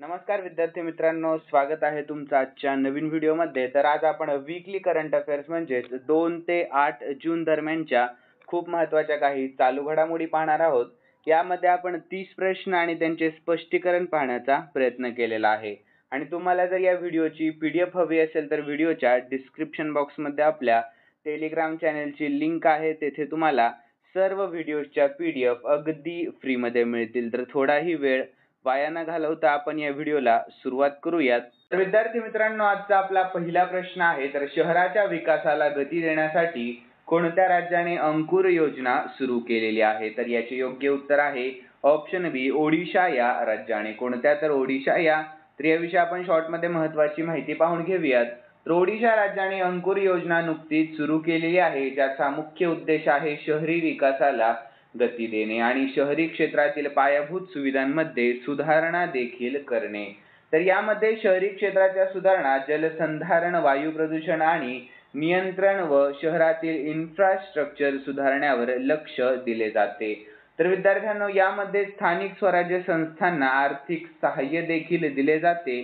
नमस्कार विद्यार्थी मित्रांनो, स्वागत आहे तुमचं आजच्या नवीन व्हिडिओमध्ये। तर आज आपण वीकली करंट अफेअर्स म्हणजेच 2 ते 8 जून दरम्यानच्या खूप महत्त्वाच्या काही चालू घडामोडी पाहणार आहोत। यामध्ये आपण 30 प्रश्न आणि त्यांचे स्पष्टीकरण पाहण्याचा प्रयत्न केलेला आहे। आणि तुम्हाला जर या व्हिडिओची PDF हवी असेल तर व्हिडिओच्या डिस्क्रिप्शन बॉक्समध्ये आपल्या टेलिग्राम चॅनलची लिंक आहे, तेथे तुम्हाला सर्व व्हिडिओच्या PDF अगदी फ्रीमध्ये मिळतील। तर थोडाही वेळ वाया न घालवता आपण या व्हिडिओला सुरुवात करूयात। तर विद्यार्थी मित्रांनो, आजचा आपला पहिला प्रश्न आहे, तर शहराच्या विकासाला गती देण्यासाठी कोणत्या राज्याने अंकुर योजना सुरू केलेली आहे? तर याचे योग्य उत्तर आहे ऑप्शन बी, ओडिशा या राज्याने। कोणत्या? तर ओडिशा या। तर याविषयी आपण शॉर्टमध्ये महत्त्वाची माहिती पाहून घेऊयात। तर ओडिशा राज्याने अंकुर योजना नुकतीच सुरू केलेली आहे, ज्याचा मुख्य उद्देश आहे शहरी विकासाला गती देणे आणि शहरी क्षेत्रातील पायाभूत सुविधांमध्ये सुधारणा देखील करणे। तर यामध्ये शहरी क्षेत्राच्या सुधारणा, जलसंधारण, वायू प्रदूषण आणि नियंत्रण व शहरातील इन्फ्रास्ट्रक्चर सुधारण्यावर लक्ष दिले जाते। तर विद्यार्थ्यांनो, यामध्ये स्थानिक स्वराज्य संस्थांना आर्थिक सहाय्य देखील दिले जाते।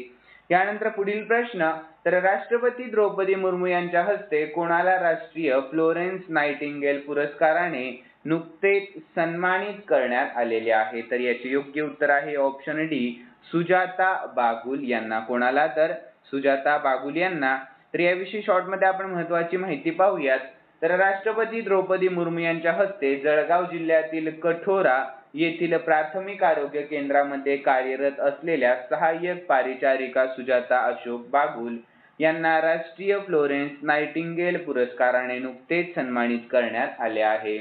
यानंतर पुढील प्रश्न, तर राष्ट्रपती द्रौपदी मुर्मू यांच्या हस्ते कोणाला राष्ट्रीय फ्लोरेन्स नाइटिंगेल पुरस्काराने नुकतेच सन्मानित करण्यात आलेले आहे? तर याचे योग्य उत्तर आहे ऑप्शन डी, सुजाता बागुल यांना। कोणाला? तर सुजाता बागुल यांना। तर याविषयी शॉर्टमध्ये आपण महत्त्वाची माहिती पाहूयात। तर राष्ट्रपती द्रौपदी मुर्मू यांच्या हस्ते जळगाव जिल्ह्यातील कठोरा येथील प्राथमिक आरोग्य केंद्रामध्ये कार्यरत असलेल्या सहाय्यक परिचारिका सुजाता अशोक बागुल यांना राष्ट्रीय फ्लोरेन्स नाइटिंगेल पुरस्काराने नुकतेच सन्मानित करण्यात आले आहे।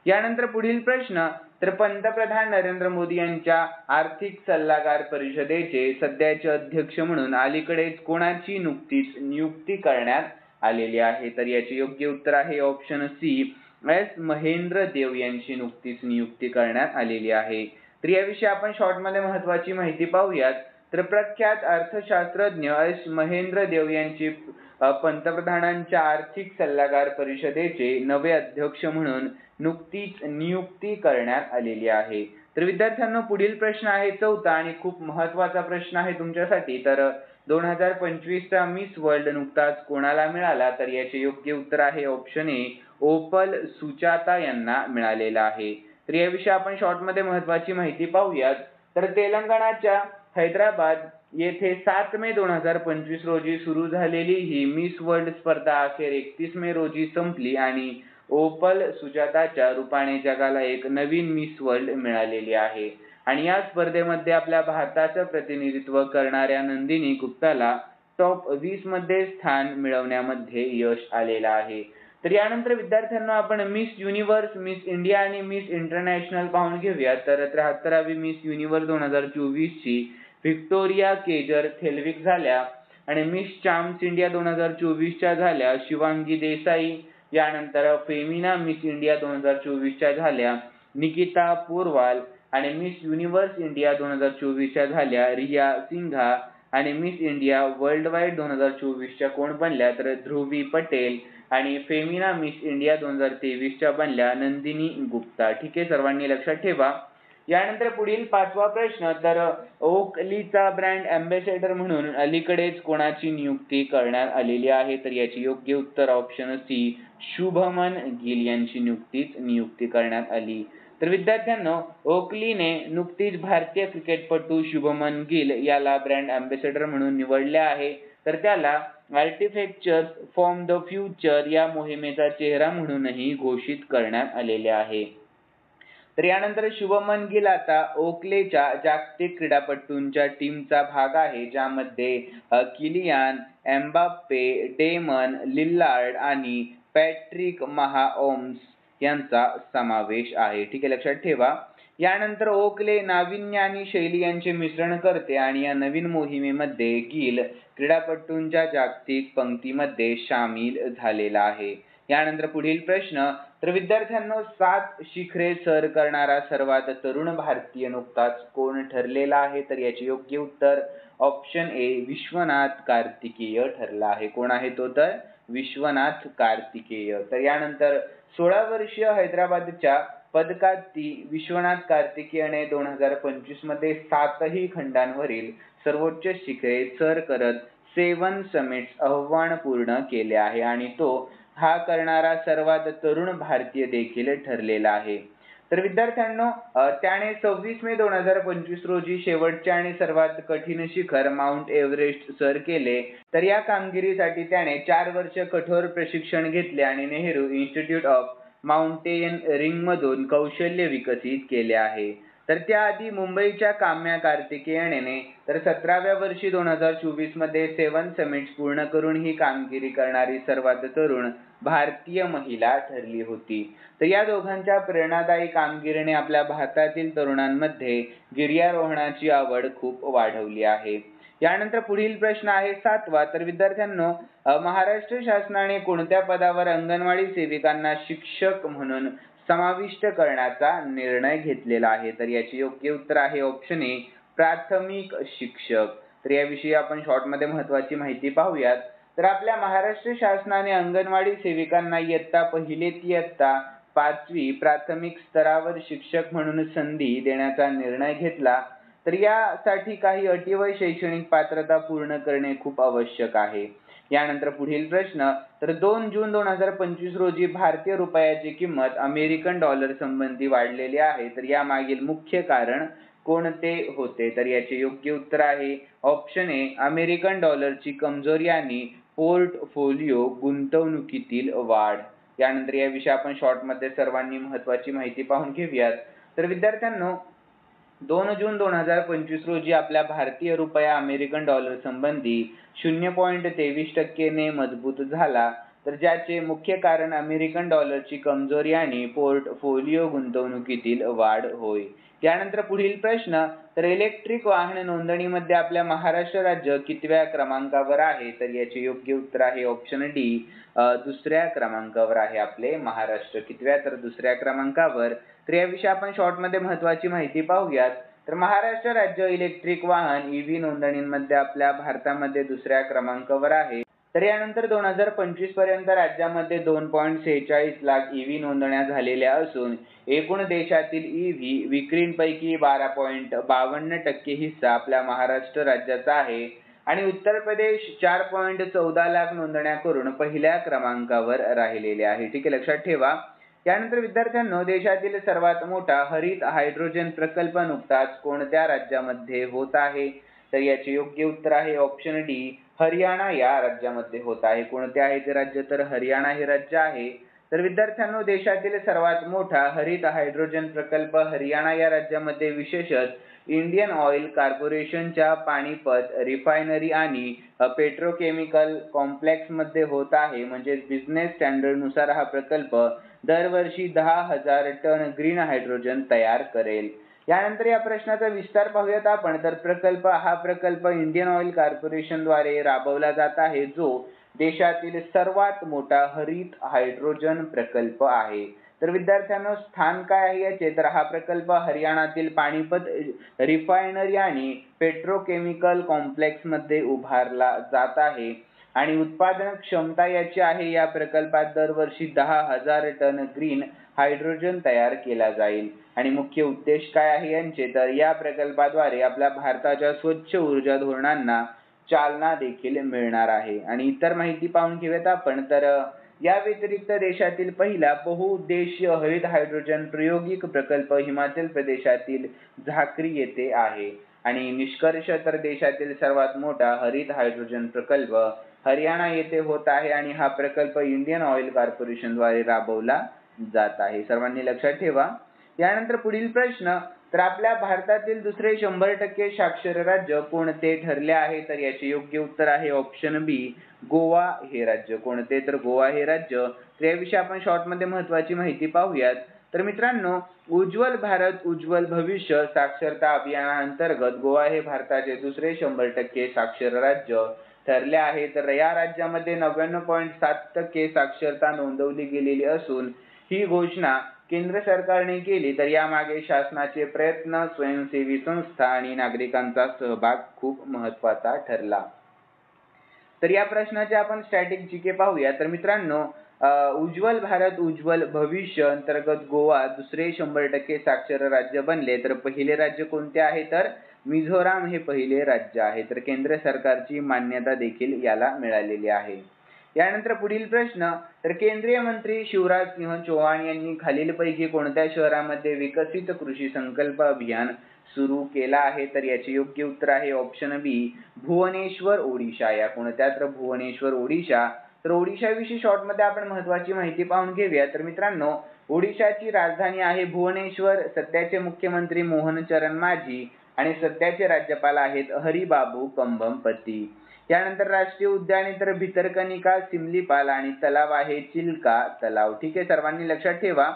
यानंतर पुढील प्रश्न, तर पंतप्रधान नरेंद्र मोदी यांच्या आर्थिक सल्लागार परिषदेचे सध्याचे अध्यक्ष म्हणून अलीकडेच कोणाची नुकतीच नियुक्ती करण्यात आलेली आहे? तर याचे योग्य उत्तर आहे ऑप्शन सी, एस महेंद्र देव यांची नुकतीच नियुक्ती करण्यात आलेली आहे। तर याविषयी आपण शॉर्टमध्ये महत्त्वाची माहिती पाहूयात। तर प्रख्यात अर्थशास्त्रज्ञ एस महेंद्र देव यांची पंतप्रधानांच्या आर्थिक सल्लागार परिषदेचे नवे अध्यक्ष म्हणून नुकतीच नियुक्ती करण्यात आलेली आहे। तर विद्यार्थ्यांनो, पुढील प्रश्न आहे चौथा आणि खूप महत्त्वाचा प्रश्न आहे तुमच्यासाठी। तर 2025चा मिस वर्ल्ड नुकताच कोणाला मिळाला? तर याचे योग्य उत्तर आहे ऑप्शन ए, ओपल सुचाता यांना मिळालेला आहे। तर याविषयी आपण शॉर्टमध्ये महत्त्वाची माहिती पाहूयात। तर तेलंगणाच्या हैदराबाद येथे 7 मे 2025 रोजी सुरू झालेली ही मिस वर्ल्ड स्पर्धा अखेर 31 मे रोजी संपली आणि ओपल सुजाताच्या रूपाने जगाला एक नवीन मिस वर्ल्ड मिळालेली आहे। आणि या स्पर्धेमध्ये आपल्या भारताचं प्रतिनिधित्व करणाऱ्या नंदिनी गुप्ताला टॉप 20 मध्ये स्थान मिळवण्यामध्ये यश आलेलं आहे। तर यानंतर विद्यार्थ्यांना आपण मिस युनिव्हर्स, मिस इंडिया आणि मिस इंटरनॅशनल पाहून घेऊया। तर 73वी मिस युनिव्हर्स 2024 ची व्हिक्टोरिया केजर थेलविक झाल्या आणि मिस चाम्स इंडिया 2024 च्या झाल्या शिवांगी देसाई। यानंतर फेमिना मिस इंडिया 2024 च्या झाल्या निकिता पोरवाल आणि मिस युनिव्हर्स इंडिया 2024 च्या झाल्या रिया सिंघा आणि मिस इंडिया वर्ल्ड वाईड 2024 च्या कोण बनल्या? तर ध्रुवी पटेल आणि फेमिना मिस इंडिया 2023 च्या बनल्या नंदिनी गुप्ता। ठीक आहे, सर्वांनी लक्षात ठेवा। यानंतर पुढील पाचवा प्रश्न, तर ओकलीचा ब्रँड अँबॅसेडर म्हणून अलीकडेच कोणाची नियुक्ती करण्यात आलेली आहे? तर याचे योग्य उत्तर ऑप्शन सी, शुभमन गिल यांची नियुक्ती करण्यात आली। तर विद्यार्थ्यांनो, ओकलीने नुकतीच भारतीय क्रिकेटपटू शुभमन गिल याला ब्रँड अँबॅसेडर म्हणून निवडले आहे। तर त्याला आर्टिफॅक्ट्स फ्रॉम द फ्युचर या मोहिमेचा चेहरा म्हणूनही घोषित करण्यात आलेले आहे। तर यानंतर शुभमन गिल आता ओकलेच्या जागतिक क्रीडापटूंच्या टीमचा भाग आहे, ज्यामध्ये किलियान एम्बाप्पे, डेमन लिल्लार्ड आणि पॅट्रिक महाओम्स यांचा समावेश आहे। ठीक आहे, लक्षात ठेवा। यानंतर ओकले नाविन्य आणि शैली यांचे मिश्रण करते आणि या नवीन मोहिमेमध्ये गिल क्रीडापटूंच्या जागतिक पंक्तीमध्ये सामील झालेला आहे। यानंतर पुढील प्रश्न, तर विद्यार्थ्यांनो, 7 शिखरे सर करणारा सर्वात तरुण भारतीय नुकताच कोण ठरलेला आहे? तर याचे योग्य उत्तर ऑप्शन ए, विश्वनाथ कार्तिकेय ठरला आहे। कोण आहे तो? तर विश्वनाथ कार्तिकेय। तर यानंतर 16 वर्षीय हैदराबादच्या पदकात ती विश्वनाथ कार्तिकेयने 2025 मध्ये 7ही खंडांवरील सर्वोच्च शिखरे सर करत 7 समिट्स आव्हान पूर्ण केले आहे आणि तो हा करणारा सर्वात तरुण भारतीय देखील ठरलेला आहे। तर विद्यार्थ्यांनो, त्याने 26 मे 2025 रोजी शेवटचे आणि सर्वात कठीण शिखर माउंट एव्हरेस्ट सर केले। तर या कामगिरीसाठी त्याने 4 वर्ष कठोर प्रशिक्षण घेतले आणि नेहरू इन्स्टिट्यूट ऑफ माउंटेनिअरिंग मधून कौशल्य विकसित केले आहे। तर त्याआधी मुंबईच्या काम्या कार्तिकेयने तर 17व्या वर्षी 2024 मध्ये 7 समिट्स पूर्ण करून ही कामगिरी करणारी सर्वात तरुण भारतीय महिला ठरली होती। तर या दोघांच्या प्रेरणादायी कामगिरीने आपल्या भारतातील तरुणांमध्ये गिर्यारोहणाची आवड खूप वाढवली आहे। यानंतर पुढील प्रश्न आहे 7वा। तर विद्यार्थ्यांनो, महाराष्ट्र शासनाने कोणत्या पदावर अंगणवाडी सेविकांना शिक्षक म्हणून समाविष्ट करण्याचा निर्णय घेतलेला आहे? तर याचे योग्य उत्तर आहे ऑप्शन ए, प्राथमिक शिक्षक। तर याविषयी आपण शॉर्ट मध्ये महत्त्वाची माहिती पाहूयात। तर आपल्या महाराष्ट्र शासनाने अंगणवाडी सेविकांना इयत्ता 1 ते इयत्ता 5वी प्राथमिक स्तरावर शिक्षक म्हणून संधी देण्याचा निर्णय घेतला। तर यासाठी काही अटी व शैक्षणिक पात्रता पूर्ण करणे खूप आवश्यक आहे। यानंतर पुढील प्रश्न, तर 2 जून 2025 रोजी भारतीय रुपयाची किंमत अमेरिकन डॉलर संबंधी वाढलेली आहे। तर यामागील मुख्य कारण कोणते होते? तर याचे योग्य उत्तर आहे ऑप्शन ए, अमेरिकन डॉलरची कमजोरी आणि पोर्टफोलिओ गुंतवणुकीतील वाढ। यानंतर याविषयी आपण शॉर्ट मध्ये सर्वांनी महत्त्वाची माहिती पाहून घेऊयात। तर विद्यार्थ्यांनो, 2 जून 2025 रोजी आपल्या भारतीय रुपया अमेरिकन डॉलर संबंधी 0.23% ने मजबूत झाला। तर ज्याचे मुख्य कारण अमेरिकन डॉलरची कमजोरी आणि पोर्टफोलिओ गुंतवणुकीतील वाढ होय। यानंतर पुढील प्रश्न, तर इलेक्ट्रिक वाहन नोंदणीमध्ये आपल्या महाराष्ट्र राज्य कितव्या क्रमांकावर आहे? तर याचे योग्य उत्तर आहे ऑप्शन डी, 2ऱ्या क्रमांकावर आहे आपले महाराष्ट्र। कितव्या? तर 2ऱ्या क्रमांकावर। तर याविषयी आपण शॉर्ट मध्ये महत्त्वाची माहिती पाहूयात। तर महाराष्ट्र राज्य इलेक्ट्रिक वाहन EV नोंदणीमध्ये आपल्या भारतामध्ये 2ऱ्या क्रमांकावर आहे। तर यानंतर 2025 पर्यंत राज्यामध्ये 2.46 लाख EV नोंदण्या झालेल्या असून एकूण देशातील EV विक्रींपैकी 12.52% हिस्सा आपल्या महाराष्ट्र राज्याचा आहे आणि उत्तर प्रदेश 4.14 लाख नोंदण्या करून पहिल्या क्रमांकावर राहिलेले आहे। ठीक आहे, लक्षात ठेवा। यानंतर विद्यार्थ्यांनो, देशातील सर्वात मोठा हरित हायड्रोजन प्रकल्प नुकताच कोणत्या राज्यामध्ये होत आहे? तर याचे योग्य उत्तर आहे ऑप्शन डी, हरियाणा या राज्यामध्ये होत आहे। कोणते आहे ते राज्य? तर हरियाणा हे राज्य आहे। तर विद्यार्थ्यांनो, देशातील सर्वात मोठा हरित हायड्रोजन प्रकल्प हरियाणा या राज्यामध्ये विशेषतः इंडियन ऑइल कॉर्पोरेशनच्या पाणीपत रिफायनरी आणि पेट्रोकेमिकल कॉम्प्लेक्स मध्ये होत आहे। म्हणजे बिझनेस स्टँडर्ड नुसार हा प्रकल्प दरवर्षी 10,000 टन ग्रीन हायड्रोजन तयार करेल। यानंतर या प्रश्नाचा विस्तार पाहूयात आपण। तर हा प्रकल्प इंडियन ऑइल कॉर्पोरेशन द्वारे राबवला जात आहे, जो देशातील सर्वात मोठा हरित हायड्रोजन प्रकल्प आहे। तर विद्यार्थ्यांनो, स्थान काय आहे याचे? तर हा प्रकल्प हरियाणातील पाणीपत रिफायनरी आणि पेट्रोकेमिकल कॉम्प्लेक्स मध्ये उभारला जात आहे आणि उत्पादन क्षमता याची आहे, या प्रकल्पात दरवर्षी 10,000 टन ग्रीन हायड्रोजन तयार केला जाईल। आणि मुख्य उद्देश काय आहे यांचे? तर या प्रकल्पाद्वारे आपल्या भारताच्या स्वच्छ ऊर्जा धोरणांना चालना देखील मिळणार आहे। आणि इतर माहिती पाहून घेऊयात आपण। तर या व्यतिरिक्त देशातील पहिला बहुउद्देशीय हरित हायड्रोजन प्रायोगिक प्रकल्प हिमाचल प्रदेशातील झाकरी येथे आहे आणि निष्कर्ष, तर देशातील सर्वात मोठा हरित हायड्रोजन प्रकल्प हरियाणा येथे होत आहे आणि हा प्रकल्प इंडियन ऑइल कॉर्पोरेशन द्वारे राबवला जात आहे। सर्वांनी लक्षात ठेवा। यानंतर पुढील प्रश्न, तर आपल्या भारतातील दुसरे 100% साक्षर राज्य कोणते ठरले आहे? तर याचे योग्य उत्तर आहे ऑप्शन बी, गोवा हे राज्य। कोणते? तर गोवा हे राज्य। तर याविषयी आपण शॉर्ट मध्ये महत्त्वाची माहिती पाहूयात। तर मित्रांनो, उज्ज्वल भारत उज्ज्वल भविष्य साक्षरता अभियानांतर्गत गोवा हे भारताचे दुसरे 100% साक्षर राज्य ठरले आहे। तर या राज्यामध्ये 99.7% साक्षरता नोंदवली गेलेली असून ही घोषणा केंद्र सरकारने केली। तर यामागे शासनाचे प्रयत्न, स्वयंसेवी संस्था आणि नागरिकांचा सहभाग खूप महत्त्वाचा ठरला। तर या प्रश्नाचे आपण स्टॅटिक जीके पाहूया। तर मित्रांनो, उज्ज्वल भारत उज्ज्वल भविष्य अंतर्गत गोवा दुसरे 100% साक्षर राज्य बनले, तर पहिले राज्य कोणते आहे तर मिझोराम हे पहिले राज्य आहे. तर केंद्र सरकारची मान्यता देखील याला मिळालेली आहे. यानंतर पुढील प्रश्न, तर केंद्रीय मंत्री शिवराज सिंह चौहान यांनी खालीलपैकी कोणत्या शहरामध्ये विकसित कृषी संकल्प अभियान सुरू केला आहे, तर याचे योग्य उत्तर आहे ऑप्शन बी भुवनेश्वर ओडिशा. या कोणत्या तर भुवनेश्वर ओडिशा. तर ओडिशाविषयी शॉर्टमध्ये आपण महत्त्वाची माहिती पाहून घेऊया. तर मित्रांनो, ओडिशाची राजधानी आहे भुवनेश्वर. सध्याचे मुख्यमंत्री मोहन चरण माझी आणि सध्याचे राज्यपाल आहेत हरिबाबू कंभमपती. यानंतर राष्ट्रीय उद्याने तर भितरकनिका, सिमलीपाल आणि तलाव आहे चिल्का तलाव. ठीक आहे, सर्वांनी लक्षात ठेवा.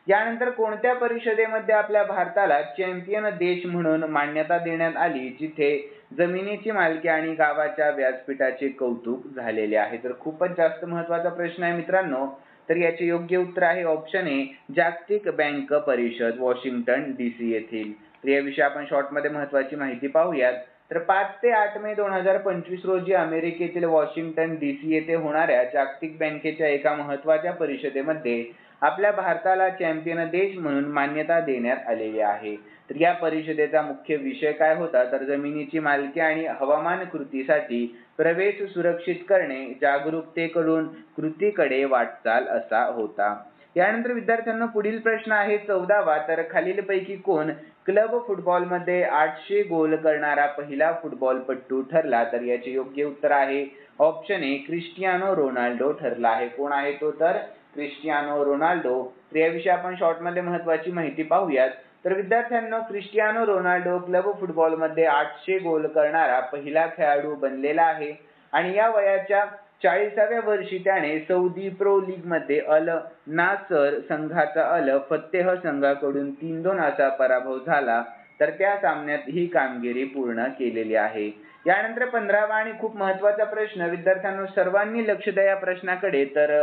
यानंतर कोणत्या परिषदेमध्ये आपल्या भारताला चॅम्पियन देश म्हणून मान्यता देण्यात आली, जिथे जमिनीची मालकी आणि गावाच्या व्यासपीठाचे कौतुक झालेले आहे. तर खूपच जास्त महत्त्वाचा प्रश्न आहे मित्रांनो. तर याचे योग्य उत्तर आहे ऑप्शन ए जागतिक बँक परिषद वॉशिंग्टन DC येथील. तर याविषयी आपण शॉर्टमध्ये महत्त्वाची माहिती पाहूयात. तर 5 ते 8 मे 2025 रोजी अमेरिकेतील वॉशिंग्टन DC येथे होणाऱ्या जागतिक बँकेच्या एका महत्त्वाच्या परिषदेमध्ये आपल्या भारताला चॅम्पियन देश म्हणून मान्यता देण्यात आलेली आहे. तर या परिषदेचा मुख्य विषय काय होता, तर जमिनीची मालकी आणि हवामान कृतीसाठी प्रवेश सुरक्षित करणे, जागरूकतेकडून कृतीकडे वाटचाल असा होता. यानंतर विद्यार्थ्यांना पुढील प्रश्न आहे 14वा. तर खालीलपैकी कोण क्लब फुटबॉलमध्ये 800 गोल करणारा पहिला फुटबॉलपटू ठरला, तर याचे योग्य उत्तर आहे ऑप्शन ए क्रिस्टियानो रोनाल्डो ठरला आहे. कोण आहे तो तर क्रिस्टियानो रोनाल्डो. तर याविषयी आपण शॉर्टमध्ये महत्त्वाची माहिती पाहूयात. तर विद्यार्थ्यांना क्रिस्टियानो रोनाल्डो क्लब फुटबॉलमध्ये 800 गोल करणारा पहिला खेळाडू बनलेला आहे आणि या वयाच्या 40व्या वर्षी त्याने सौदी प्रो लीग मध्ये अल नासर संघाचा अल फत्तेह संघाकडून 3-2 असा पराभव झाला. तर त्या सामन्यात ही कामगिरी पूर्ण केलेली आहे. यानंतर 15वा आणि खूप महत्त्वाचा प्रश्न, विद्यार्थ्यांनो सर्वांनी लक्ष द्या या प्रश्नाकडे. तर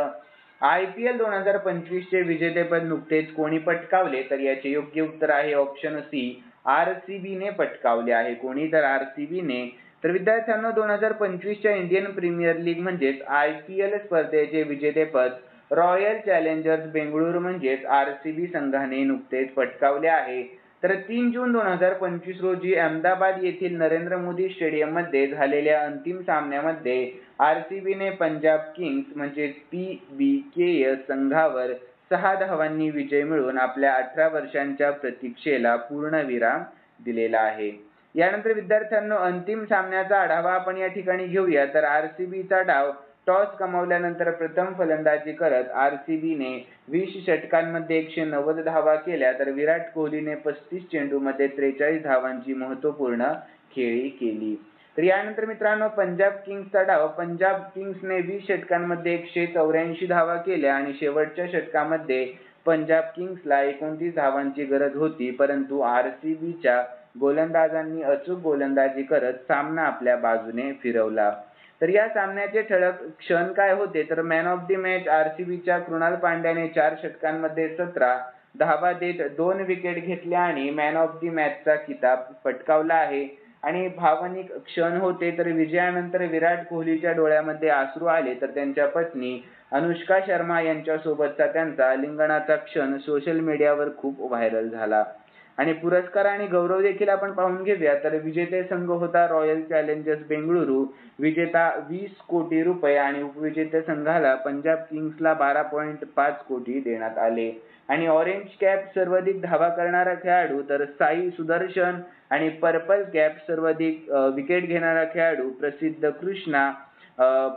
IPL 2025 चे विजेतेपद नुकतेच कोणी पटकावले, तर याचे योग्य उत्तर आहे ऑप्शन सी RCB ने पटकावले आहे. कोणी तर RCB ने. तर विद्यार्थ्यांनो 2025 च्या इंडियन प्रीमियर लीग म्हणजेच IPL स्पर्धेचे विजेतेपद रॉयल चॅलेंजर्स बेंगळुरू म्हणजेच RCB संघाने नुकतेच पटकावले आहे. तर 3 जून 2025 रोजी अहमदाबाद येथील नरेंद्र मोदी स्टेडियम मध्ये झालेल्या अंतिम सामन्यामध्ये RCB ने पंजाब किंग्स म्हणजेच PBKS संघावर 6 धावांनी विजय मिळवून आपल्या 18 वर्षांच्या प्रतीक्षेला पूर्णविराम दिलेला आहे. यानंतर विद्यार्थ्यांनो अंतिम सामन्याचा आढावा आपण या ठिकाणी घेऊया. तर RCBचा डाव टॉस गमावल्यानंतर प्रथम फलंदाजी करत RCB ने 20 षटकांमध्ये 190 धावा केल्या, तर विराट कोहलीने 35 चेंडूमध्ये 43 धावांची महत्त्वपूर्ण खेळी केली. तर यानंतर मित्रांनो पंजाब किंग्सचा डाव, पंजाब किंग्सने 20 षटकांमध्ये 184 धावा केल्या आणि शेवटच्या षटकामध्ये पंजाब किंग्सला 29 धावांची गरज होती, परंतु RCBच्या गोलंदाजांनी अचूक गोलंदाजी करत सामना आपल्या बाजूने फिरवला. तर या सामन्याचे ठळक क्षण काय होते, तर मॅन ऑफ द मॅच RCBच्या कृणाल पांड्याने 4 षटकांमध्ये 17 धावा देत 2 विकेट घेतल्या आणि मॅन ऑफ द मॅचचा किताब पटकावला आहे. आणि भावनिक क्षण होते, तर विजयानंतर विराट कोहलीच्या डोळ्यामध्ये अश्रू आले, तर त्यांच्या पत्नी अनुष्का शर्मा यांच्यासोबतचा त्यांचा आलिंगनाचा क्षण सोशल मीडियावर खूप व्हायरल झाला. आणि पुरस्कार आणि गौरव देखील आपण पाहून घेऊया. तर विजेते संघ होता रॉयल चॅलेंजर्स बेंगळुरू, विजेता 20 कोटी रुपये आणि उपविजेते संघाला पंजाब किंग्सला 12.5 कोटी देण्यात आले. आणि ऑरेंज कॅप सर्वाधिक धावा करणारा खेळाडू तर साई सुदर्शन आणि पर्पल कॅप सर्वाधिक विकेट घेणारा खेळाडू प्रसिद्ध कृष्णा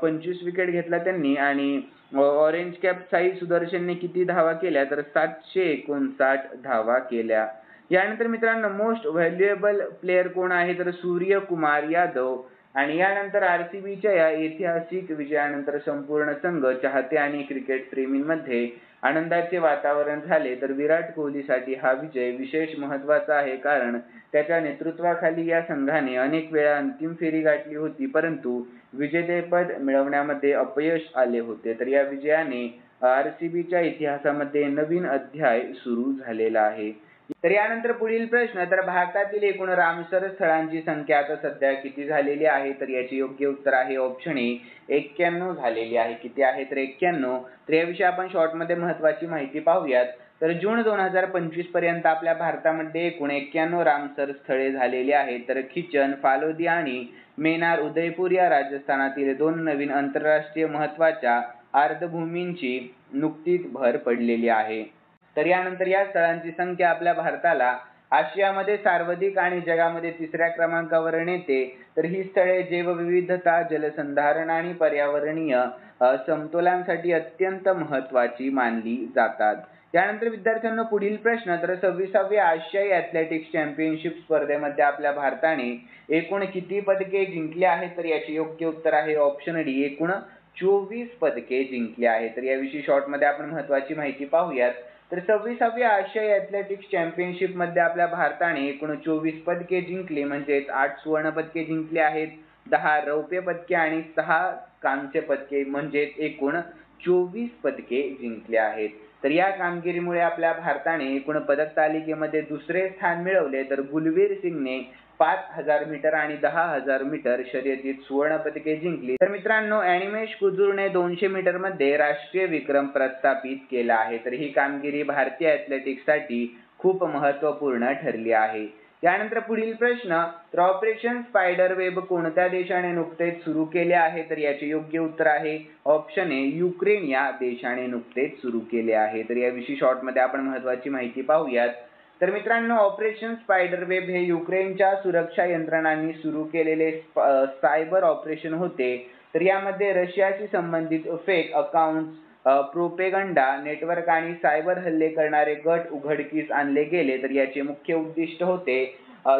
25 विकेट घेतला त्यांनी. आणि ऑरेंज कॅप साई सुदर्शनने किती धावा केल्या, तर 759 धावा केल्या. यानंतर मित्रांनो मोस्ट व्हॅल्युएबल प्लेयर कोण आहे, तर सूर्यकुमार यादव. आणि यानंतर RCBच्या या ऐतिहासिक विजयानंतर संपूर्ण संघ, चाहते आणि क्रिकेट प्रेमींमध्ये आनंदाचे वातावरण झाले. तर विराट कोहलीसाठी हा विजय विशेष महत्त्वाचा आहे, कारण त्याच्या नेतृत्वाखाली या संघाने अनेक वेळा अंतिम फेरी गाठली होती, परंतु विजेतेपद मिळवण्यामध्ये अपयश आले होते. तर या विजयाने RCBच्या इतिहासामध्ये नवीन अध्याय सुरू झालेला आहे. तर यानंतर पुढील प्रश्न, तर भारतातील एकूण रामसर स्थळांची संख्या आता सध्या किती झालेली आहे? तर याचे योग्य उत्तर आहे ऑप्शन ए 91 झालेली आहे. किती आहे? तर 91. तर याविषयी आपण शॉर्टमध्ये महत्त्वाची माहिती पाहूयात. तर जून 2025 पर्यंत आपल्या भारतामध्ये एकूण 91 रामसर स्थळे झालेली आहेत. तर खिचन, फालोदी आणि मेनार उदयपूर या राजस्थानातील 2 नवीन आंतरराष्ट्रीय महत्त्वाच्या आर्द्रभूमींची नुकतीच भर पडलेली आहे. तर यानंतर या स्थळांची संख्या आपल्या भारताला आशियामध्ये सर्वाधिक आणि जगामध्ये 3ऱ्या क्रमांकावर नेते. तर ही स्थळे जैवविविधता, जलसंधारण आणि पर्यावरणीय समतोलासाठी अत्यंत महत्त्वाची मानली जातात. यानंतर विद्यार्थ्यांनो पुढील प्रश्न, तर 26व्या आशियाई ॲथलेटिक्स चॅम्पियनशिप स्पर्धेमध्ये आपल्या भारताने एकूण किती पदके जिंकली आहेत? तर याचे योग्य उत्तर आहे ऑप्शन डी एकूण 24 पदके जिंकली आहेत. तर याविषयी शॉर्टमध्ये आपण महत्त्वाची माहिती पाहूयात. तर 26व्या आशियाई ॲथलेटिक्स चॅम्पियनशिप मध्ये आपल्या भारताने एकूण 24 पदके जिंकली, म्हणजेच 8 सुवर्ण पदके जिंकली आहेत, 10 रौप्य पदके आणि 6 कांस्य पदके, म्हणजेच एकूण 24 पदके जिंकली आहेत. तर या कामगिरीमुळे आपल्या भारताने एकूण पदक तालिकेमध्ये 2रे स्थान मिळवले. तर गुलवीर सिंगने 5000 मीटर आणि 10000 मीटर शर्यतीत सुवर्ण पदके जिंकली. तर मित्रांनो, अॅनिमेश कुजूरने 200 मीटर मध्ये राष्ट्रीय विक्रम प्रस्थापित केला आहे. तर ही कामगिरी भारतीय ॲथलेटिक्ससाठी खूप महत्त्वपूर्ण ठरली आहे. यानंतर पुढील प्रश्न, तर ऑपरेशन स्पायडर वेब कोणत्या देशाने नुकतेच सुरू केले आहे? तर याचे योग्य उत्तर आहे ऑप्शन ए युक्रेन या देशाने नुकतेच सुरू केले आहे. तर याविषयी शॉर्टमध्ये आपण महत्त्वाची माहिती पाहूयात. तर मित्रांनो, ऑपरेशन स्पायडर वेब हे युक्रेनच्या सुरक्षा यंत्रणांनी सुरू केलेले सायबर ऑपरेशन होते. तर यामध्ये रशियाशी संबंधित फेक अकाउंट्स, प्रोपेगंडा नेटवर्क आणि सायबर हल्ले करणारे गट उघडकीस आणले गेले. तर याचे मुख्य उद्दिष्ट होते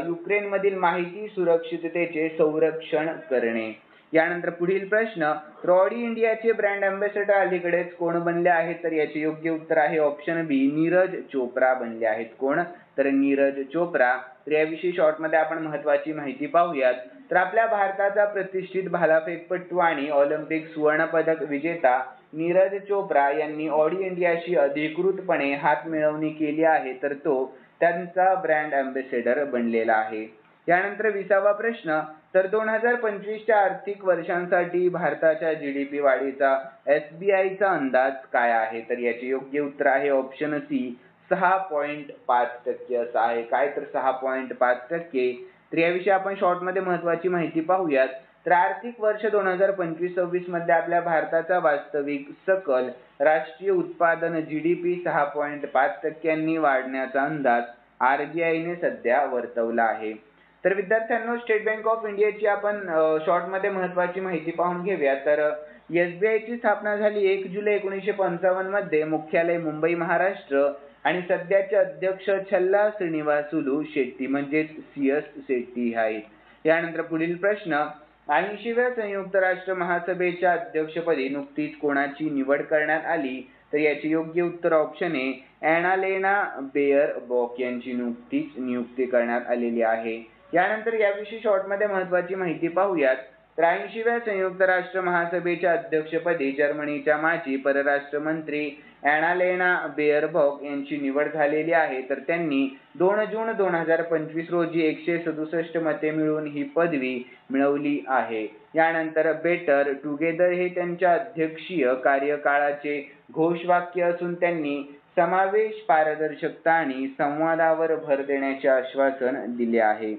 युक्रेनमधील माहिती सुरक्षिततेचे संरक्षण करणे. यानंतर पुढील प्रश्न, रॉडी इंडियाचे ब्रँड अँबॅसेडर अलीकडेच कोण बनले आहेत? तर याचे योग्य उत्तर आहे ऑप्शन बी नीरज चोप्रा बनले आहेत. कोण? तर नीरज चोप्रा. तर याविषयी शॉर्टमध्ये आपण महत्त्वाची माहिती पाहूयात. तर आपल्या भारताचा प्रतिष्ठित भालाफेकपटू आणि ऑलिम्पिक सुवर्णपदक विजेता नीरज चोप्रा यांनी ऑडी इंडियाशी अधिकृतपणे हातमिळवणी केली आहे. तर तो त्यांचा ब्रँड अँबॅसेडर बनलेला आहे. यानंतर 20वा प्रश्न, तर 2025च्या आर्थिक वर्षांसाठी भारताच्या जीडीपी वाढीचा एसबीआयचा अंदाज काय आहे? तर याचे योग्य उत्तर आहे ऑप्शन सी 6.5% असं आहे. काय? तर 6.5%. तर याविषयी आपण शॉर्टमध्ये महत्त्वाची माहिती पाहूयात. तर आर्थिक वर्ष 2025-26 मध्ये आपल्या भारताचा वास्तविक सकल राष्ट्रीय उत्पादन जीडीपी 6.5% वाढण्याचा अंदाज आरबीआयने सध्या वर्तवला आहे. तर विद्यार्थ्यांनो, स्टेट बँक ऑफ इंडियाची आपण शॉर्टमध्ये महत्त्वाची माहिती पाहून घेऊया. तर एसबीआयची स्थापना झाली 1 जुलै 1955 मध्ये. मुख्यालय मुंबई महाराष्ट्र आणि सध्याचे अध्यक्ष छल्ला श्रीनिवासुलू शेट्टी म्हणजेच CS शेट्टी आहेत. यानंतर पुढील प्रश्न, 80व्या संयुक्त राष्ट्र महासभेच्या अध्यक्षपदी नुकतीच कोणाची निवड करण्यात आली? तर याचे योग्य उत्तर ऑप्शन ए ॲनालेना बेअरबॉक यांची नुकतीच नियुक्ती करण्यात आलेली आहे. यानंतर याविषयी शॉर्टमध्ये महत्त्वाची माहिती पाहूयात. तर 80व्या संयुक्त राष्ट्र महासभेच्या अध्यक्षपदी जर्मनीच्या माजी परराष्ट्र मंत्री ॲनालेना बेअरबॉक यांची निवड झालेली आहे. तर त्यांनी 2 जून 2025 रोजी 167 मते मिळवून ही पदवी मिळवली आहे. यानंतर बेटर टुगेदर हे त्यांच्या अध्यक्षीय कार्यकाळाचे घोषवाक्य असून त्यांनी समावेश, पारदर्शकता आणि संवादावर भर देण्याचे आश्वासन दिले आहे.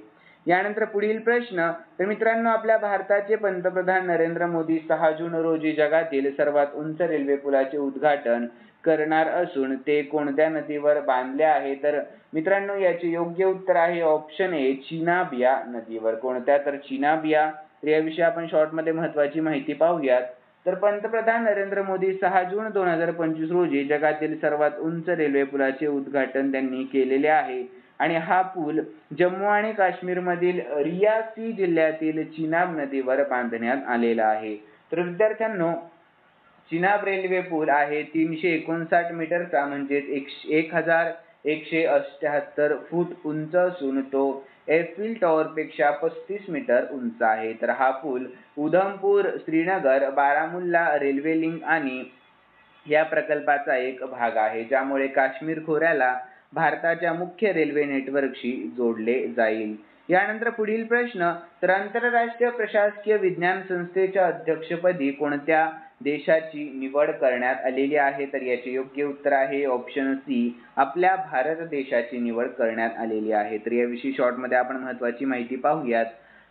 यानंतर पुढील प्रश्न, तर मित्रांनो, आपल्या भारताचे पंतप्रधान नरेंद्र मोदी 6 जून रोजी जगातील सर्वात उंच रेल्वे पुलाचे उद्घाटन करणार असून ते कोणत्या नदीवर बांधले आहे? तर मित्रांनो, याचे योग्य उत्तर आहे ऑप्शन ए चिनाब नदीवर. कोणत्या? तर चिनाब. तर याविषयी आपण शॉर्टमध्ये महत्त्वाची माहिती पाहूयात. तर पंतप्रधान नरेंद्र मोदी 6 जून 2025 रोजी जगातील सर्वात उंच रेल्वे पुलाचे उद्घाटन त्यांनी केलेले आहे आणि हा पूल जम्मू आणि काश्मीरमधील रियासी जिल्ह्यातील चिनाब नदीवर बांधण्यात आलेला आहे. तर विद्यार्थ्यांनो, चिनाब रेल्वे पूल आहे 359 मीटरचा, म्हणजेच 1178 फूट उंच असून तो एफिल टॉवरपेक्षा 35 मीटर उंच आहे. तर हा पूल उधमपूर, श्रीनगर, बारामुल्ला रेल्वे लिंक आणि या प्रकल्पाचा एक भाग आहे, ज्यामुळे काश्मीर खोऱ्याला भारताच्या मुख्य रेल्वे नेटवर्कशी जोडले जाईल. यानंतर पुढील प्रश्न, तर आंतरराष्ट्रीय प्रशासकीय विज्ञान संस्थेच्या अध्यक्षपदी कोणत्या देशाची निवड करण्यात आलेली आहे? तर याचे योग्य उत्तर आहे ऑप्शन सी, आपल्या भारत देशाची निवड करण्यात आलेली आहे. तर याविषयी शॉर्टमध्ये आपण महत्त्वाची माहिती पाहूयात.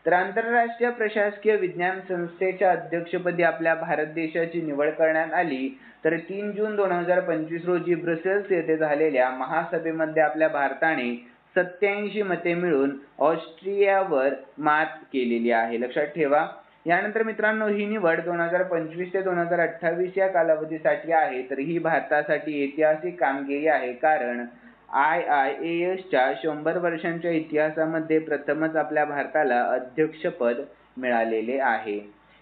तर आंतरराष्ट्रीय प्रशासकीय विज्ञान संस्थेच्या अध्यक्षपदी आपल्या भारत देशाची निवड करण्यात आली. तर 3 जून 2025 रोजी ब्रसेल्स येथे झालेल्या महासभेमध्ये आपल्या भारताने 87 मते मिळून ऑस्ट्रियावर मात केलेली आहे, लक्षात ठेवा. यानंतर मित्रांनो, ही निवड 2025 ते 2028 या कालावधीसाठी आहे. तर ही भारतासाठी ऐतिहासिक कामगिरी आहे, कारण IIASच्या 100 वर्षांच्या इतिहासामध्ये प्रथमच आपल्या भारताला अध्यक्षपद मिळालेले आहे.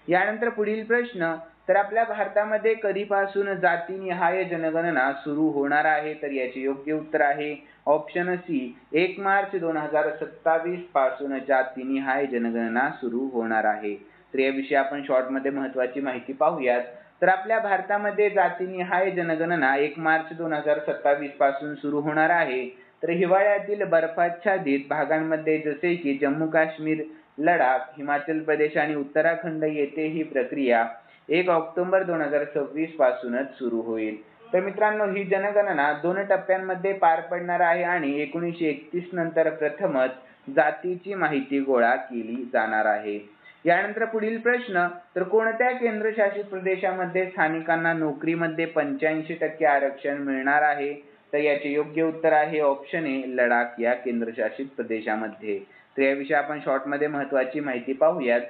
यानंतर पुढील प्रश्न, तर आपल्या भारतामध्ये कधीपासून जातीनिहाय जनगणना सुरू होणार आहे? तर याचे योग्य उत्तर आहे ऑप्शन सी, 1 मार्च 2027 पासून जातीनिहाय जनगणना सुरू होणार आहे. तर याविषयी आपण शॉर्टमध्ये महत्त्वाची माहिती पाहूयात. तर आपल्या भारतामध्ये जातीनिहाय जनगणना 1 मार्च 2027 पासून सुरू होणार आहे. तर हिवाळ्यातील बर्फाच्छादित भागांमध्ये जसे की जम्मू काश्मीर, लडाख, हिमाचल प्रदेश आणि उत्तराखंड येथे ही प्रक्रिया 1 ऑक्टोबर 2026 पासूनच सुरू होईल. तर मित्रांनो, ही जनगणना 2 टप्प्यांमध्ये पार पडणार आहे आणि 1931 नंतर प्रथमच जातीची माहिती गोळा केली जाणार आहे. यानंतर पुढील प्रश्न, तर कोणत्या केंद्रशासित प्रदेशामध्ये स्थानिकांना नोकरीमध्ये 85% आरक्षण मिळणार आहे? तर याचे योग्य उत्तर आहे ऑप्शन ए, लडाख या केंद्रशासित प्रदेशामध्ये. तर याविषयी आपण शॉर्टमध्ये महत्त्वाची माहिती पाहूयात.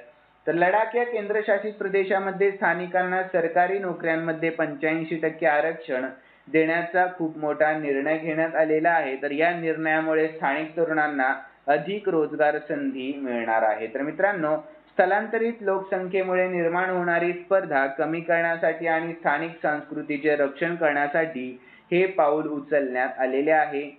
तर लडाख या केंद्रशासित प्रदेशामध्ये स्थानिकांना सरकारी नोकऱ्यांमध्ये 85% आरक्षण देण्याचा खूप मोठा निर्णय घेण्यात आलेला आहे. तर या निर्णयामुळे स्थानिक तरुणांना अधिक रोजगार संधी मिळणार आहे. तर मित्रांनो, स्थलांतरित लोकसंख्येमुळे निर्माण होणारी स्पर्धा कमी करण्यासाठी आणि स्थानिक संस्कृतीचे रक्षण करण्यासाठी हे पाऊल उचलण्यात आलेले आहे.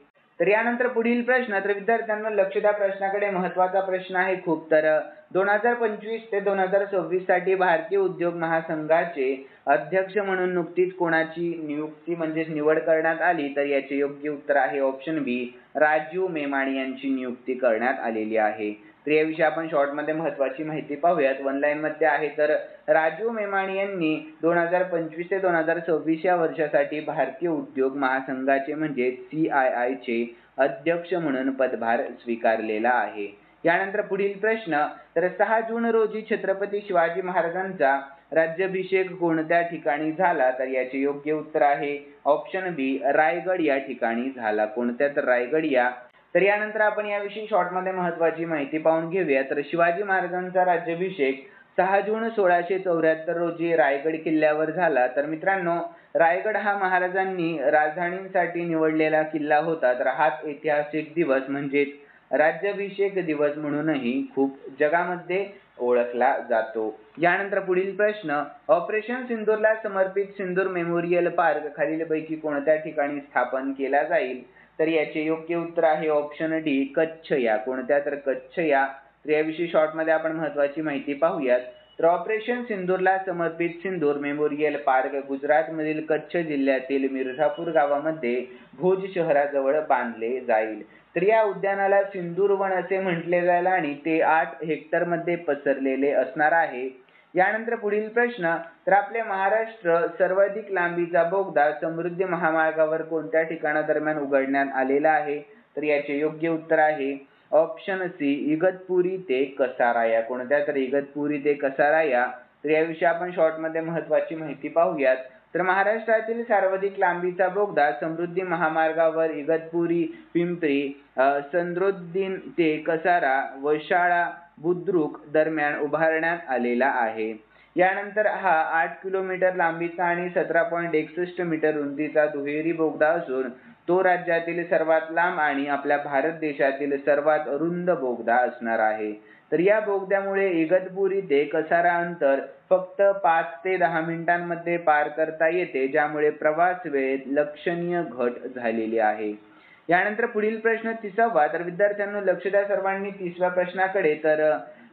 तर यानंतर पुढील प्रश्न, तर विद्यार्थ्यांना लक्ष द्या, प्रश्नाकडे महत्त्वाचा प्रश्न आहे खूप. तर 2025 ते 2026 साठी भारतीय उद्योग महासंघाचे अध्यक्ष म्हणून नुकतीच कोणाची नियुक्ती म्हणजेच निवड करण्यात आली? तर याचे योग्य उत्तर आहे ऑप्शन बी, राजीव मेमाणी यांची नियुक्ती करण्यात आलेली आहे. तर याविषयी आपण शॉर्टमध्ये महत्त्वाची माहिती पाहूयात, वन लाईन मध्ये आहे. तर राजीव मेमाणी यांनी 2025 ते 2026 या वर्षासाठी भारतीय उद्योग महासंघाचे म्हणजे CII चे अध्यक्ष म्हणून पदभार स्वीकारलेला आहे. यानंतर पुढील प्रश्न, तर 6 जून रोजी छत्रपती शिवाजी महाराजांचा राज्याभिषेक कोणत्या ठिकाणी झाला? तर याचे योग्य उत्तर आहे ऑप्शन बी, रायगड या ठिकाणी झाला. कोणत्या? तर रायगड या. तर यानंतर आपण याविषयी शॉर्टमध्ये महत्त्वाची माहिती पाहून घेऊया. तर शिवाजी महाराजांचा राज्याभिषेक 6 जून 1674 रोजी रायगड किल्ल्यावर झाला. तर मित्रांनो, रायगड हा महाराजांनी राजधानीसाठी निवडलेला किल्ला होता. तर हाच ऐतिहासिक दिवस म्हणजेच राज्याभिषेक दिवस म्हणूनही खूप जगामध्ये ओळखला जातो. यानंतर पुढील प्रश्न, ऑपरेशन सिंदूरला समर्पित सिंदूर मेमोरियल पार्क खालीलपैकी कोणत्या ठिकाणी स्थापन केला जाईल? तर याचे योग्य उत्तर आहे ऑप्शन डी, कच्छ या. कोणत्या? तर कच्छ या. तर याविषयी शॉर्टमध्ये आपण महत्त्वाची माहिती पाहूयात. तर ऑपरेशन सिंदूरला समर्पित सिंदूर मेमोरियल पार्क गुजरातमधील कच्छ जिल्ह्यातील मिर्झापूर गावामध्ये भुज शहराजवळ बांधले जाईल. तर या उद्यानाला सिंदूर वन असे म्हटले जाईल आणि ते 8 हेक्टरमध्ये पसरलेले असणार आहे. यानंतर पुढील प्रश्न, तर आपले महाराष्ट्र सर्वाधिक लांबीचा बोगदा समृद्धी महामार्गावर कोणत्या ठिकाणादरम्यान उघडण्यात आलेला आहे? तर याचे योग्य उत्तर आहे ऑप्शन सी, इगतपुरी ते कसारा या. कोणत्या? तर इगतपुरी ते कसारा या. तर याविषयी आपण शॉर्टमध्ये महत्त्वाची माहिती पाहूयात. तर महाराष्ट्रातील सर्वाधिक लांबीचा बोगदा समृद्धी महामार्गावर इगतपुरी, पिंपरी, सदरुद्दीन ते कसारा, वैशाळा, बुद्रुक दरम्यान उभारण्यात आलेला आहे. यानंतर हा 8 किलोमीटर लांबीचा आणि 17.61 मीटर रुंदीचा दुहेरी बोगदा असून तो राज्यातील सर्वात लांब आणि आपल्या भारत देशातील सर्वात रुंद बोगदा असणार आहे. तर या बोगद्यामुळे इगतपुरी ते कसारा अंतर फक्त 5 ते 10 मिनिटांमध्ये पार करता येते, ज्यामुळे प्रवास वेळेत लक्षणीय घट झालेली आहे. यानंतर पुढील प्रश्न 30वा. तर विद्यार्थ्यांनो लक्ष द्या सर्वांनी 30व्या प्रश्नाकडे. तर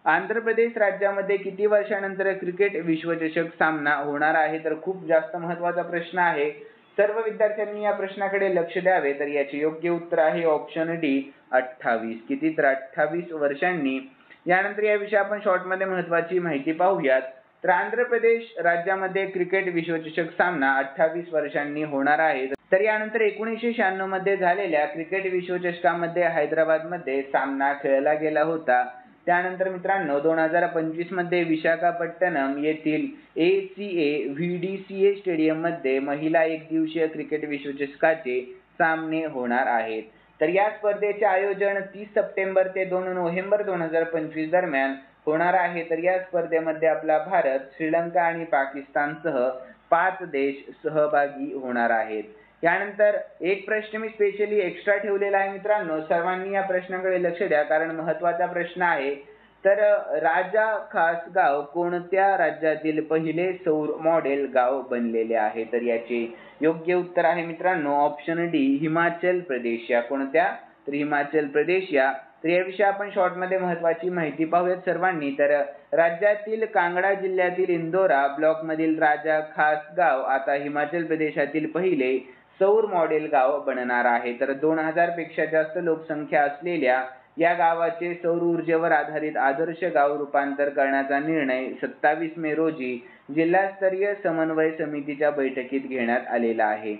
आंध्र प्रदेश राज्यामध्ये किती वर्षानंतर क्रिकेट विश्वचषक सामना होणार आहे? तर खूप जास्त महत्त्वाचा प्रश्न आहे. सर्व विद्यार्थ्यांनी या प्रश्नाकडे लक्ष द्यावे. तर याचे योग्य उत्तर आहे ऑप्शन डी 28. किती? तर 28 वर्षांनी. यानंतर याविषयी आपण शॉर्टमध्ये महत्त्वाची माहिती पाहूयात. तर आंध्र प्रदेश राज्यामध्ये क्रिकेट विश्वचषक सामना 28 वर्षांनी होणार आहे. तर यानंतर 1996 मध्ये झालेल्या क्रिकेट विश्वचषकामध्ये हैदराबादमध्ये सामना खेळला गेला होता. त्यानंतर मित्रांनो 2025 मध्ये विशाखापट्टणम येथील ACA VDCA स्टेडियम मध्ये महिला एकदिवसीय क्रिकेट विश्वचषकाचे सामने होणार आहेत. तर या स्पर्धेचे आयोजन 30 सप्टेंबर ते 2 नोव्हेंबर 2025 दरम्यान होणार आहे. तर या स्पर्धेमध्ये आपला भारत, श्रीलंका आणि पाकिस्तानसह 5 देश सहभागी होणार आहेत. यानंतर एक प्रश्न मी स्पेशली एक्स्ट्रा ठेवलेला आहे मित्रांनो, सर्वांनी या प्रश्नाकडे लक्ष द्या कारण महत्त्वाचा प्रश्न आहे. तर राजा खास गाव कोणत्या राज्यातील पहिले सौर मॉडेल गाव बनलेले आहे? तर याचे योग्य उत्तर आहे मित्रांनो ऑप्शन डी हिमाचल प्रदेश. या कोणत्या? तर हिमाचल प्रदेश या. तर याविषयी आपण शॉर्टमध्ये महत्त्वाची माहिती पाहूयात सर्वांनी. तर राज्यातील कांगडा जिल्ह्यातील इंदोरा ब्लॉकमधील राजा खास गाव आता हिमाचल प्रदेशातील पहिले सौर मॉडेल गाव बनणार आहे. तर 2000 पेक्षा जास्त लोकसंख्या असलेल्या या गावाचे सौर ऊर्जेवर आधारित आदर्श गाव रूपांतर करण्याचा निर्णय 27 मे रोजी जिल्हास्तरीय समन्वय समितीच्या बैठकीत घेण्यात आलेला आहे.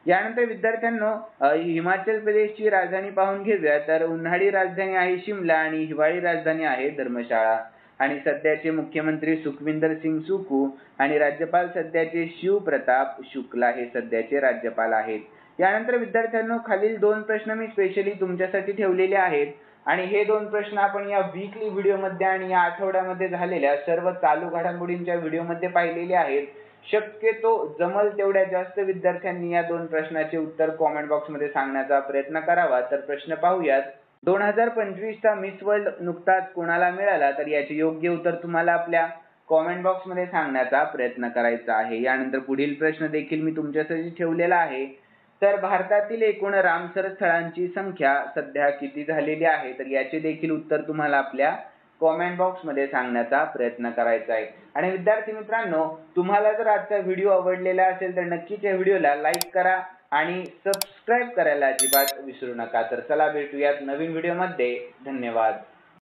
यानंतर विद्यार्थ्यांनो हिमाचल प्रदेशची राजधानी पाहून घेऊया. तर उन्हाळी राजधानी आहे शिमला आणि हिवाळी राजधानी आहे धर्मशाळा. आणि सध्याचे मुख्यमंत्री सुखविंदर सिंग सुखू आणि राज्यपाल सध्याचे शिव प्रताप शुक्ला हे सध्याचे राज्यपाल आहेत. यानंतर विद्यार्थ्यांनो खालील 2 प्रश्न मी स्पेशली तुमच्यासाठी ठेवलेले आहेत आणि हे 2 प्रश्न आपण या वीकली व्हिडिओमध्ये आणि या आठवड्यामध्ये झालेल्या सर्व चालू घडामोडींच्या व्हिडिओमध्ये पाहिलेले आहेत. शक्यतो जमल तेवढ्या जास्त विद्यार्थ्यांनी या 2 प्रश्नाचे उत्तर कॉमेंट बॉक्समध्ये सांगण्याचा प्रयत्न करावा. तर प्रश्न पाहूयात. 2025 चा मिस वर्ल्ड नुकताच कोणाला मिळाला? तर याचे योग्य उत्तर तुम्हाला आपल्या कॉमेंट बॉक्समध्ये सांगण्याचा प्रयत्न करायचा आहे. यानंतर पुढील प्रश्न देखील मी तुमच्यासाठी ठेवलेला आहे. तर भारतातील एकूण रामसर स्थळांची संख्या सध्या किती झालेली आहे? तर याचे देखील उत्तर तुम्हाला आपल्या कॉमेंट बॉक्समध्ये सांगण्याचा प्रयत्न करायचा आहे. आणि विद्यार्थी मित्रांनो तुम्हाला जर आजचा व्हिडिओ आवडलेला असेल तर नक्कीच या व्हिडिओला लाईक करा आणि सबस्क्राईब करायला अजिबात विसरू नका. तर चला भेटूयात नवीन व्हिडिओमध्ये. धन्यवाद.